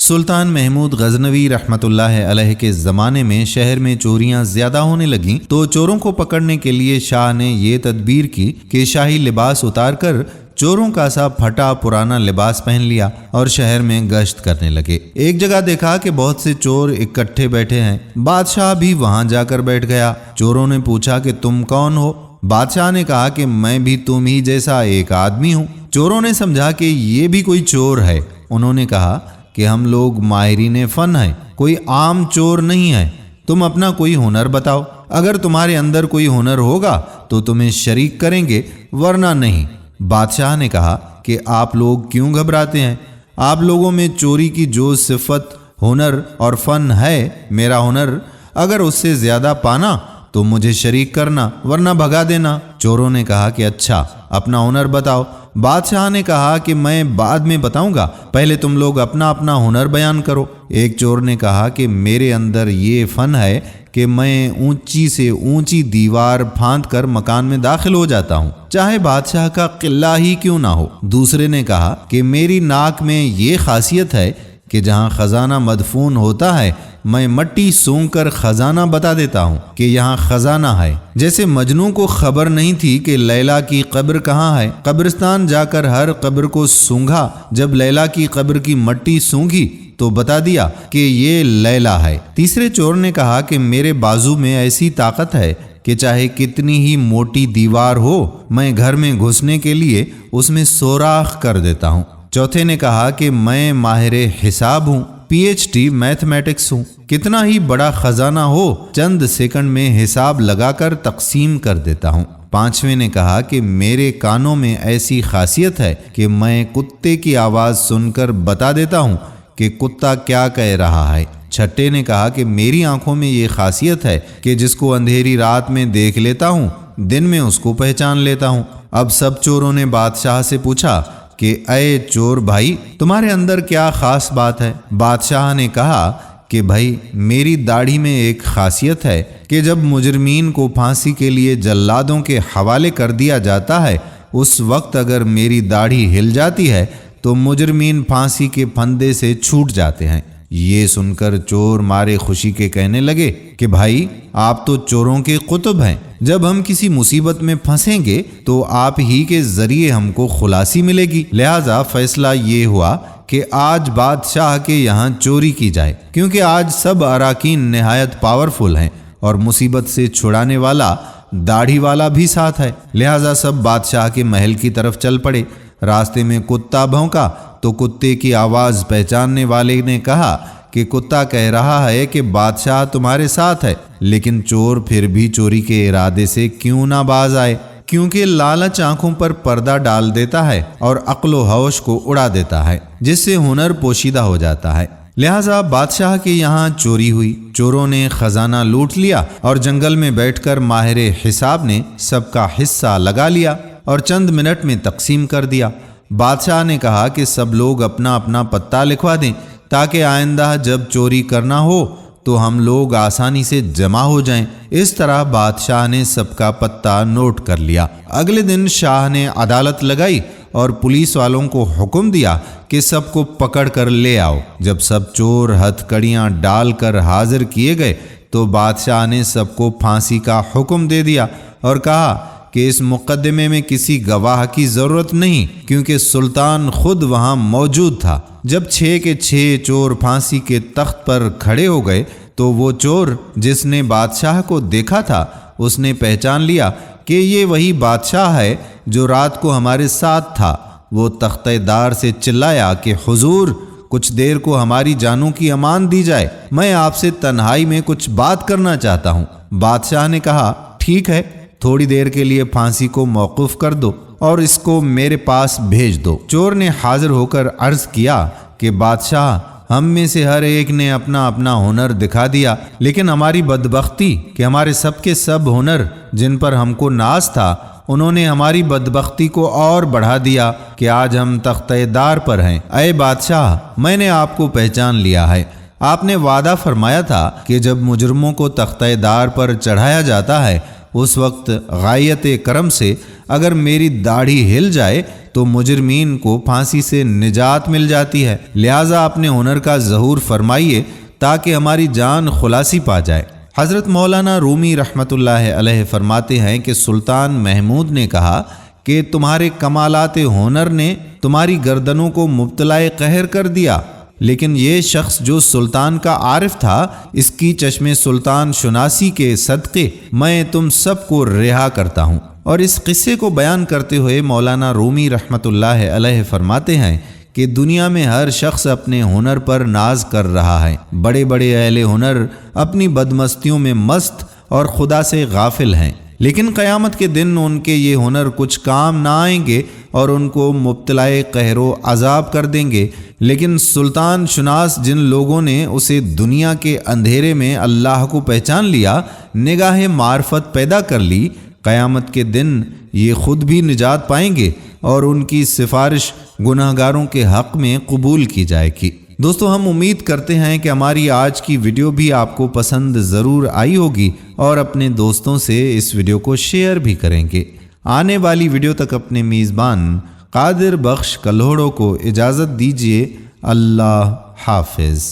سلطان محمود غزنوی رحمۃ اللہ علیہ کے زمانے میں شہر میں چوریاں زیادہ ہونے لگیں تو چوروں کو پکڑنے کے لیے شاہ نے یہ تدبیر کی کہ شاہی لباس اتار کر چوروں کا سا پھٹا پرانا لباس پہن لیا اور شہر میں گشت کرنے لگے۔ ایک جگہ دیکھا کہ بہت سے چور اکٹھے بیٹھے ہیں۔ بادشاہ بھی وہاں جا کر بیٹھ گیا۔ چوروں نے پوچھا کہ تم کون ہو؟ بادشاہ نے کہا کہ میں بھی تم ہی جیسا ایک آدمی ہوں۔ چوروں نے سمجھا کہ یہ بھی کوئی چور ہے۔ انہوں نے کہا کہ ہم لوگ ماہرین فن ہیں، کوئی عام چور نہیں ہے، تم اپنا کوئی ہنر بتاؤ، اگر تمہارے اندر کوئی ہنر ہوگا تو تمہیں شریک کریں گے ورنہ نہیں۔ بادشاہ نے کہا کہ آپ لوگ کیوں گھبراتے ہیں؟ آپ لوگوں میں چوری کی جو صفت، ہنر اور فن ہے، میرا ہنر اگر اس سے زیادہ پانا تو مجھے شریک کرنا ورنہ بھگا دینا۔ چوروں نے کہا کہ اچھا اپنا ہنر بتاؤ۔ بادشاہ نے کہا کہ میں بعد میں بتاؤں گا، پہلے تم لوگ اپنا اپنا ہنر بیان کرو۔ ایک چور نے کہا کہ میرے اندر یہ فن ہے کہ میں اونچی سے اونچی دیوار پھاند کر مکان میں داخل ہو جاتا ہوں، چاہے بادشاہ کا قلعہ ہی کیوں نہ ہو۔ دوسرے نے کہا کہ میری ناک میں یہ خاصیت ہے کہ جہاں خزانہ مدفون ہوتا ہے میں مٹی سونگ کر خزانہ بتا دیتا ہوں کہ یہاں خزانہ ہے۔ جیسے مجنوں کو خبر نہیں تھی کہ لیلا کی قبر کہاں ہے، قبرستان جا کر ہر قبر کو سونگھا، جب لیلا کی قبر کی مٹی سونگھی تو بتا دیا کہ یہ لیلا ہے۔ تیسرے چور نے کہا کہ میرے بازو میں ایسی طاقت ہے کہ چاہے کتنی ہی موٹی دیوار ہو میں گھر میں گھسنے کے لیے اس میں سوراخ کر دیتا ہوں۔ چوتھے نے کہا کہ میں ماہر حساب ہوں، PhD میتھمیٹکس ہوں، کتنا ہی بڑا خزانہ ہو چند سیکنڈ میں حساب لگا کر تقسیم کر دیتا ہوں۔ پانچویں نے کہا کہ میرے کانوں میں ایسی خاصیت ہے کہ میں کتے کی آواز سن کر بتا دیتا ہوں کہ کتا کیا کہہ رہا ہے۔ چھٹے نے کہا کہ میری آنکھوں میں یہ خاصیت ہے کہ جس کو اندھیری رات میں دیکھ لیتا ہوں دن میں اس کو پہچان لیتا ہوں۔ اب سب چوروں نے بادشاہ سے پوچھا کہ اے چور بھائی تمہارے اندر کیا خاص بات ہے؟ بادشاہ نے کہا کہ بھائی میری داڑھی میں ایک خاصیت ہے کہ جب مجرمین کو پھانسی کے لیے جلادوں کے حوالے کر دیا جاتا ہے اس وقت اگر میری داڑھی ہل جاتی ہے تو مجرمین پھانسی کے پھندے سے چھوٹ جاتے ہیں۔ یہ سن کر چور مارے خوشی کے کہنے لگے کہ بھائی آپ تو چوروں کے قطب ہیں، جب ہم کسی مصیبت میں پھنسیں گے تو آپ ہی کے ذریعے ہم کو خلاصی ملے گی، لہذا فیصلہ یہ ہوا کہ آج بادشاہ کے یہاں چوری کی جائے، کیونکہ آج سب اراکین نہایت پاورفل ہیں اور مصیبت سے چھڑانے والا داڑھی والا بھی ساتھ ہے، لہذا سب بادشاہ کے محل کی طرف چل پڑے۔ راستے میں کتا بھونکا تو کتے کی آواز پہچاننے والے نے کہا کہ کتا کہہ رہا ہے کہ بادشاہ تمہارے ساتھ ہے، لیکن چور پھر بھی چوری کے ارادے سے کیوں نہ باز آئے؟ کیونکہ لالچ آنکھوں پر پردہ ڈال دیتا ہے اور عقل و ہوش کو اڑا دیتا ہے، جس سے ہنر پوشیدہ ہو جاتا ہے۔ لہٰذا بادشاہ کے یہاں چوری ہوئی، چوروں نے خزانہ لوٹ لیا اور جنگل میں بیٹھ کر ماہر حساب نے سب کا حصہ لگا لیا اور چند منٹ میں تقسیم کر دیا۔ بادشاہ نے کہا کہ سب لوگ اپنا اپنا پتہ لکھوا دیں تاکہ آئندہ جب چوری کرنا ہو تو ہم لوگ آسانی سے جمع ہو جائیں۔ اس طرح بادشاہ نے سب کا پتہ نوٹ کر لیا۔ اگلے دن شاہ نے عدالت لگائی اور پولیس والوں کو حکم دیا کہ سب کو پکڑ کر لے آؤ۔ جب سب چور ہتھ کڑیاں ڈال کر حاضر کیے گئے تو بادشاہ نے سب کو پھانسی کا حکم دے دیا اور کہا کہ اس مقدمے میں کسی گواہ کی ضرورت نہیں، کیونکہ سلطان خود وہاں موجود تھا۔ جب 6 کے 6 چور پھانسی کے تخت پر کھڑے ہو گئے تو وہ چور جس نے بادشاہ کو دیکھا تھا اس نے پہچان لیا کہ یہ وہی بادشاہ ہے جو رات کو ہمارے ساتھ تھا۔ وہ تختہ دار سے چلایا کہ حضور کچھ دیر کو ہماری جانوں کی امان دی جائے، میں آپ سے تنہائی میں کچھ بات کرنا چاہتا ہوں۔ بادشاہ نے کہا ٹھیک ہے، تھوڑی دیر کے لیے پھانسی کو موقوف کر دو اور اس کو میرے پاس بھیج دو۔ چور نے حاضر ہو کر عرض کیا کہ بادشاہ ہم میں سے ہر ایک نے اپنا اپنا ہنر دکھا دیا، لیکن ہماری بدبختی کہ ہمارے سب کے سب ہنر جن پر ہم کو ناز تھا انہوں نے ہماری بدبختی کو اور بڑھا دیا کہ آج ہم تختہ دار پر ہیں۔ اے بادشاہ میں نے آپ کو پہچان لیا ہے، آپ نے وعدہ فرمایا تھا کہ جب مجرموں کو تختہ دار پر چڑھایا جاتا ہے اس وقت غایت کرم سے اگر میری داڑھی ہل جائے تو مجرمین کو پھانسی سے نجات مل جاتی ہے، لہٰذا اپنے ہنر کا ظہور فرمائیے تاکہ ہماری جان خلاصی پا جائے۔ حضرت مولانا رومی رحمۃ اللہ علیہ فرماتے ہیں کہ سلطان محمود نے کہا کہ تمہارے کمالات ہنر نے تمہاری گردنوں کو مبتلا قہر کر دیا، لیکن یہ شخص جو سلطان کا عارف تھا، اس کی چشم سلطان شناسی کے صدقے میں تم سب کو رہا کرتا ہوں۔ اور اس قصے کو بیان کرتے ہوئے مولانا رومی رحمۃ اللہ علیہ فرماتے ہیں کہ دنیا میں ہر شخص اپنے ہنر پر ناز کر رہا ہے، بڑے بڑے اہل ہنر اپنی بدمستیوں میں مست اور خدا سے غافل ہیں، لیکن قیامت کے دن ان کے یہ ہنر کچھ کام نہ آئیں گے اور ان کو مبتلا قہر و عذاب کر دیں گے۔ لیکن سلطان شناس جن لوگوں نے اسے دنیا کے اندھیرے میں اللہ کو پہچان لیا، نگاہ معرفت پیدا کر لی، قیامت کے دن یہ خود بھی نجات پائیں گے اور ان کی سفارش گناہگاروں کے حق میں قبول کی جائے گی۔ دوستو، ہم امید کرتے ہیں کہ ہماری آج کی ویڈیو بھی آپ کو پسند ضرور آئی ہوگی اور اپنے دوستوں سے اس ویڈیو کو شیئر بھی کریں گے۔ آنے والی ویڈیو تک اپنے میزبان قادر بخش کلہوڑوں کو اجازت دیجیے۔ اللہ حافظ۔